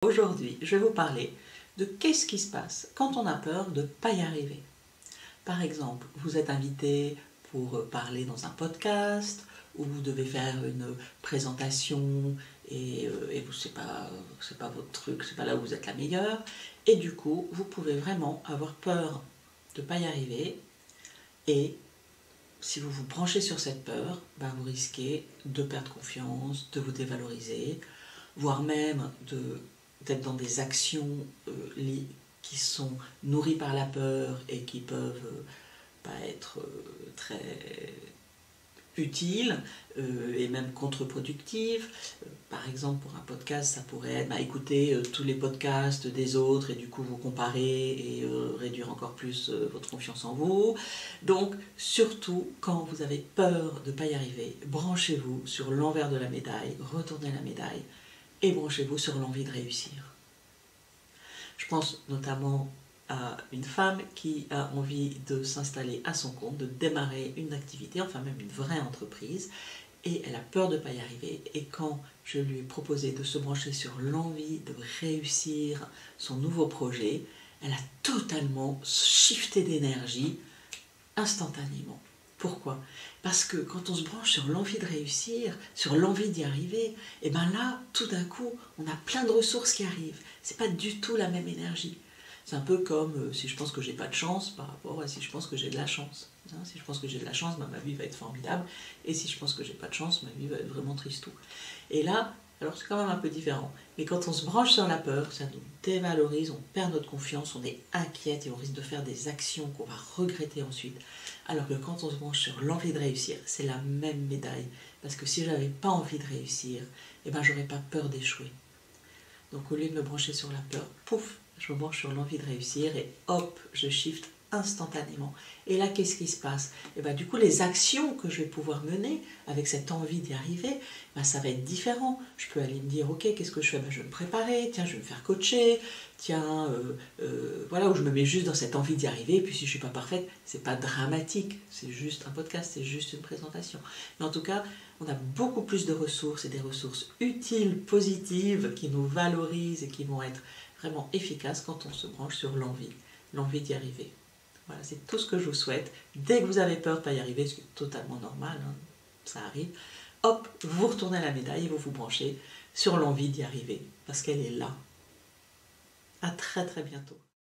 Aujourd'hui, je vais vous parler de qu'est-ce qui se passe quand on a peur de ne pas y arriver. Par exemple, vous êtes invité pour parler dans un podcast, ou vous devez faire une présentation et vous c'est pas votre truc, c'est pas là où vous êtes la meilleure, et du coup, vous pouvez vraiment avoir peur de ne pas y arriver, et si vous vous branchez sur cette peur, vous risquez de perdre confiance, de vous dévaloriser, voire même d'être dans des actions qui sont nourries par la peur et qui peuvent pas être très utiles et même contre-productives. Par exemple, pour un podcast, ça pourrait être écouter tous les podcasts des autres et du coup vous comparer et réduire encore plus votre confiance en vous. Donc, surtout, quand vous avez peur de ne pas y arriver, branchez-vous sur l'envers de la médaille, retournez la médaille et branchez-vous sur l'envie de réussir. Je pense notamment à une femme qui a envie de s'installer à son compte, de démarrer une activité, enfin même une vraie entreprise, et elle a peur de ne pas y arriver. Et quand je lui ai proposé de se brancher sur l'envie de réussir son nouveau projet, elle a totalement shifté d'énergie instantanément. Pourquoi ? Parce que quand on se branche sur l'envie de réussir, sur l'envie d'y arriver, et là, tout d'un coup, on a plein de ressources qui arrivent. C'est pas du tout la même énergie. C'est un peu comme si je pense que j'ai pas de chance par rapport à si je pense que j'ai de la chance. Si je pense que j'ai de la chance, ma vie va être formidable. Et si je pense que j'ai pas de chance, ma vie va être vraiment tristou. Et là, alors c'est quand même un peu différent. Mais quand on se branche sur la peur, ça nous dévalorise, on perd notre confiance, on est inquiète et on risque de faire des actions qu'on va regretter ensuite. Alors que quand on se branche sur l'envie de réussir, c'est la même médaille. Parce que si j'avais pas envie de réussir, j'aurais pas peur d'échouer. Donc au lieu de me brancher sur la peur, pouf, je me branche sur l'envie de réussir et hop, je shift instantanément. Et là, qu'est-ce qui se passe ? Du coup, les actions que je vais pouvoir mener avec cette envie d'y arriver, ça va être différent. Je peux aller me dire, ok, qu'est-ce que je fais ? Je vais me préparer, tiens, je vais me faire coacher, tiens, voilà, où je me mets juste dans cette envie d'y arriver, et puis si je ne suis pas parfaite, c'est pas dramatique, c'est juste un podcast, c'est juste une présentation. Mais en tout cas, on a beaucoup plus de ressources, et des ressources utiles, positives, qui nous valorisent et qui vont être vraiment efficaces quand on se branche sur l'envie d'y arriver. Voilà, c'est tout ce que je vous souhaite. Dès que vous avez peur de ne pas y arriver, ce qui est totalement normal, ça arrive, hop, vous retournez à la médaille et vous vous branchez sur l'envie d'y arriver, parce qu'elle est là. À très très bientôt.